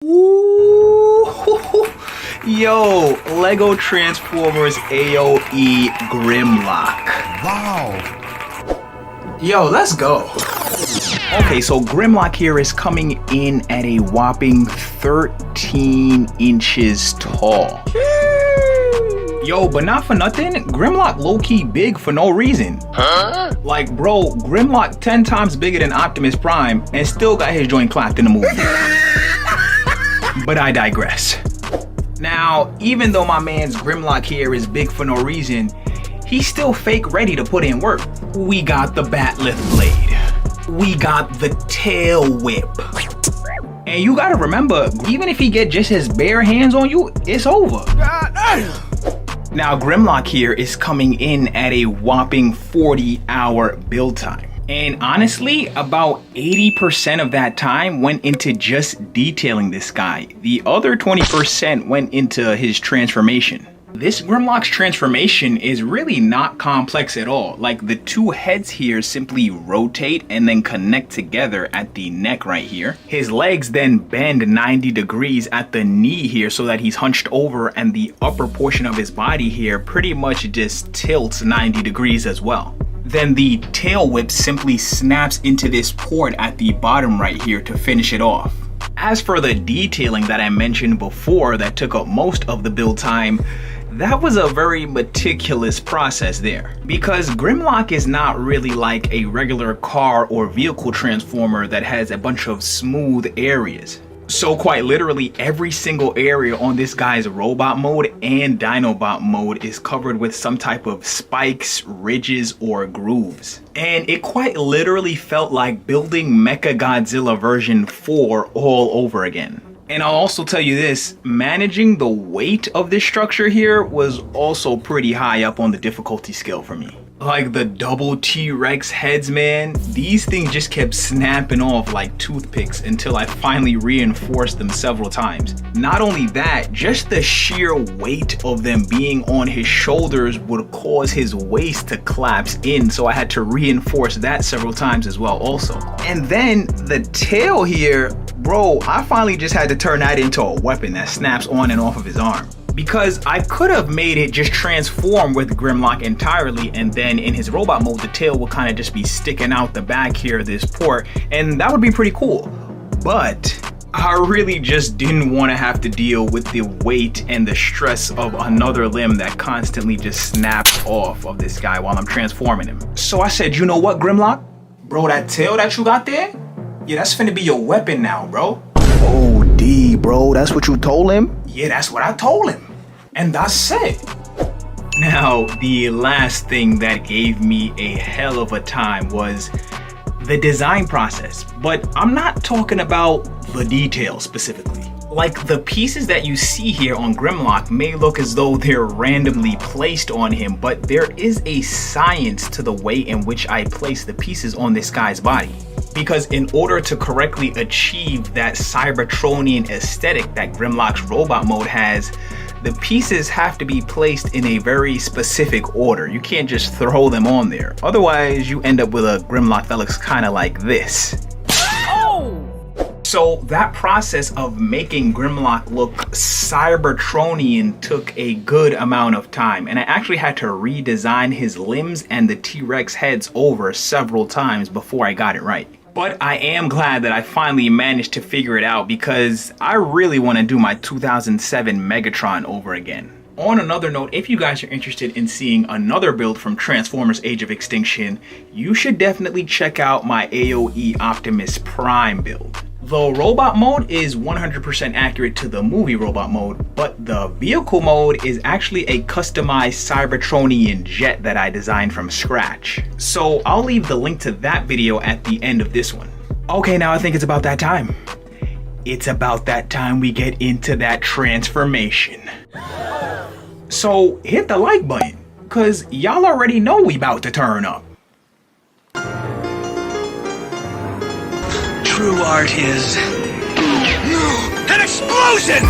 Ooh, yo, Lego Transformers A.O.E. Grimlock. Wow. Yo, let's go. Okay, so Grimlock here is coming in at a whopping 13 inches tall. Yo, but not for nothing, Grimlock low-key big for no reason. Huh? Like, bro, Grimlock 10 times bigger than Optimus Prime and still got his joint clapped in the movie. But I digress. Now, even though my man's Grimlock here is big for no reason, he's still fake ready to put in work. We got the Batlift blade. We got the tail whip. And you gotta remember, even if he get just his bare hands on you, it's over. Now, Grimlock here is coming in at a whopping 40-hour build time. And honestly, about 80% of that time went into just detailing this guy. The other 20% went into his transformation. This Grimlock's transformation is really not complex at all. Like, the two heads here simply rotate and then connect together at the neck right here. His legs then bend 90 degrees at the knee here so that he's hunched over, and the upper portion of his body here pretty much just tilts 90 degrees as well. Then the tail whip simply snaps into this port at the bottom right here to finish it off. As for the detailing that I mentioned before that took up most of the build time, that was a very meticulous process there. Because Grimlock is not really like a regular car or vehicle transformer that has a bunch of smooth areas. So quite literally every single area on this guy's robot mode and Dinobot mode is covered with some type of spikes, ridges, or grooves. And it quite literally felt like building Mechagodzilla version 4 all over again. And I'll also tell you this, managing the weight of this structure here was also pretty high up on the difficulty scale for me. Like the double T-Rex heads, man, these things just kept snapping off like toothpicks until I finally reinforced them several times. Not only that, just the sheer weight of them being on his shoulders would cause his waist to collapse in, so I had to reinforce that several times as well also. And then the tail here, bro, I finally just had to turn that into a weapon that snaps on and off of his arm. Because I could have made it just transform with Grimlock entirely, and then in his robot mode, the tail would kind of just be sticking out the back here of this port, and that would be pretty cool. But I really just didn't want to have to deal with the weight and the stress of another limb that constantly just snaps off of this guy while I'm transforming him. So I said, you know what, Grimlock? Bro, that tail that you got there? Yeah, that's finna be your weapon now, bro. Oh, D, bro, that's what you told him? Yeah, that's what I told him. And that's it. Now, the last thing that gave me a hell of a time was the design process. But I'm not talking about the details specifically. Like, the pieces that you see here on Grimlock may look as though they're randomly placed on him, but there is a science to the way in which I place the pieces on this guy's body. Because in order to correctly achieve that Cybertronian aesthetic that Grimlock's robot mode has, the pieces have to be placed in a very specific order. You can't just throw them on there. Otherwise, you end up with a Grimlock that looks kind of like this. So that process of making Grimlock look Cybertronian took a good amount of time, and I actually had to redesign his limbs and the T-Rex heads over several times before I got it right. But I am glad that I finally managed to figure it out, because I really want to do my 2007 Megatron over again. On another note, if you guys are interested in seeing another build from Transformers Age of Extinction, you should definitely check out my A.O.E. Optimus Prime build. The robot mode is 100% accurate to the movie robot mode, but the vehicle mode is actually a customized Cybertronian jet that I designed from scratch. So I'll leave the link to that video at the end of this one. Okay, now I think it's about that time. It's about that time we get into that transformation. So hit the like button, cause y'all already know we about to turn up. True art is an explosion!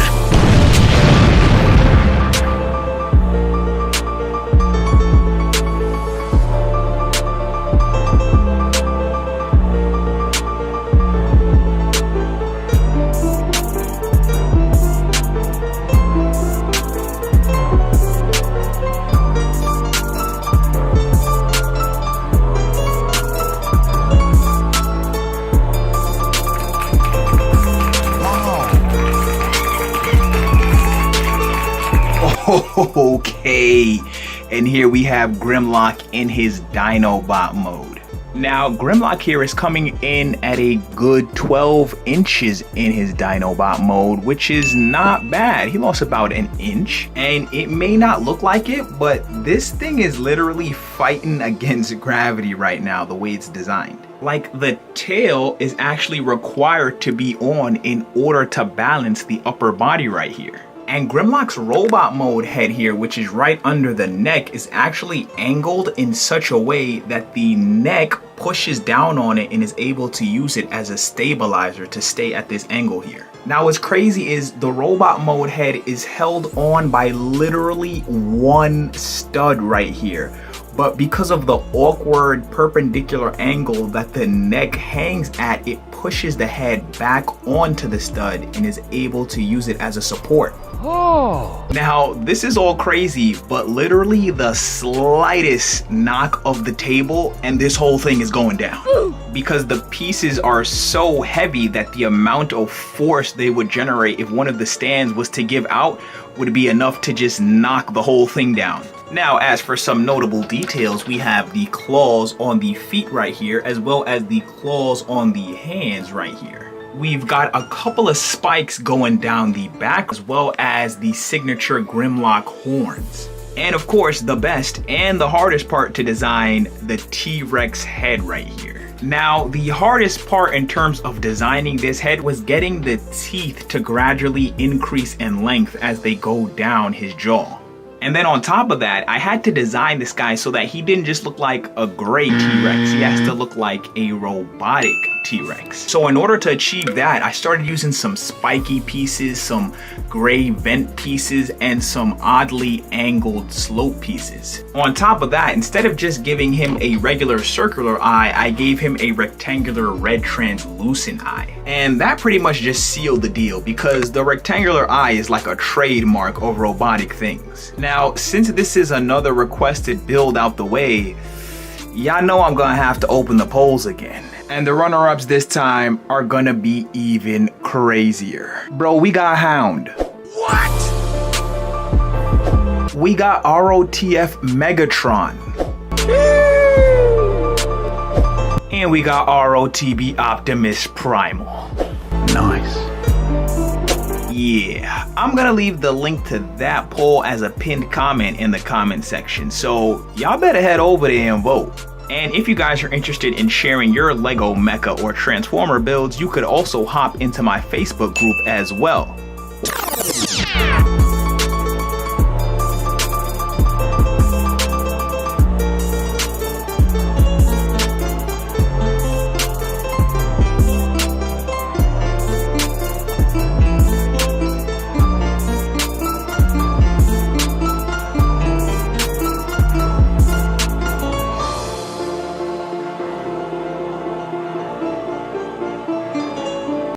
Okay, and here we have Grimlock in his Dinobot mode. Now, Grimlock here is coming in at a good 12 inches in his Dinobot mode, which is not bad. He lost about an inch, and it may not look like it, but this thing is literally fighting against gravity right now, the way it's designed. Like, the tail is actually required to be on in order to balance the upper body right here. And Grimlock's robot mode head here, which is right under the neck, is actually angled in such a way that the neck pushes down on it and is able to use it as a stabilizer to stay at this angle here. Now what's crazy is the robot mode head is held on by literally one stud right here. But because of the awkward perpendicular angle that the neck hangs at, it pushes the head back onto the stud and is able to use it as a support. Oh. Now, this is all crazy, but literally the slightest knock of the table and this whole thing is going down. Because the pieces are so heavy that the amount of force they would generate if one of the stands was to give out would be enough to just knock the whole thing down. Now, as for some notable details, we have the claws on the feet right here, as well as the claws on the hands right here. We've got a couple of spikes going down the back, as well as the signature Grimlock horns. And of course, the best and the hardest part to design, the T-Rex head right here. Now, the hardest part in terms of designing this head was getting the teeth to gradually increase in length as they go down his jaw. And then on top of that, I had to design this guy so that he didn't just look like a gray T-Rex. He has to look like a robotic T-Rex. So in order to achieve that, I started using some spiky pieces, some gray vent pieces, and some oddly angled slope pieces. On top of that, instead of just giving him a regular circular eye, I gave him a rectangular red translucent eye. And that pretty much just sealed the deal because the rectangular eye is like a trademark of robotic things. Now, since this is another requested build out the way, y'all know I'm gonna have to open the polls again. And the runner-ups this time are gonna be even crazier. Bro, we got Hound. What? We got ROTF Megatron. And we got ROTB Optimus Primal. Nice. Yeah, I'm gonna leave the link to that poll as a pinned comment in the comment section, so y'all better head over there and vote. And if you guys are interested in sharing your Lego Mecha or Transformer builds, you could also hop into my Facebook group as well.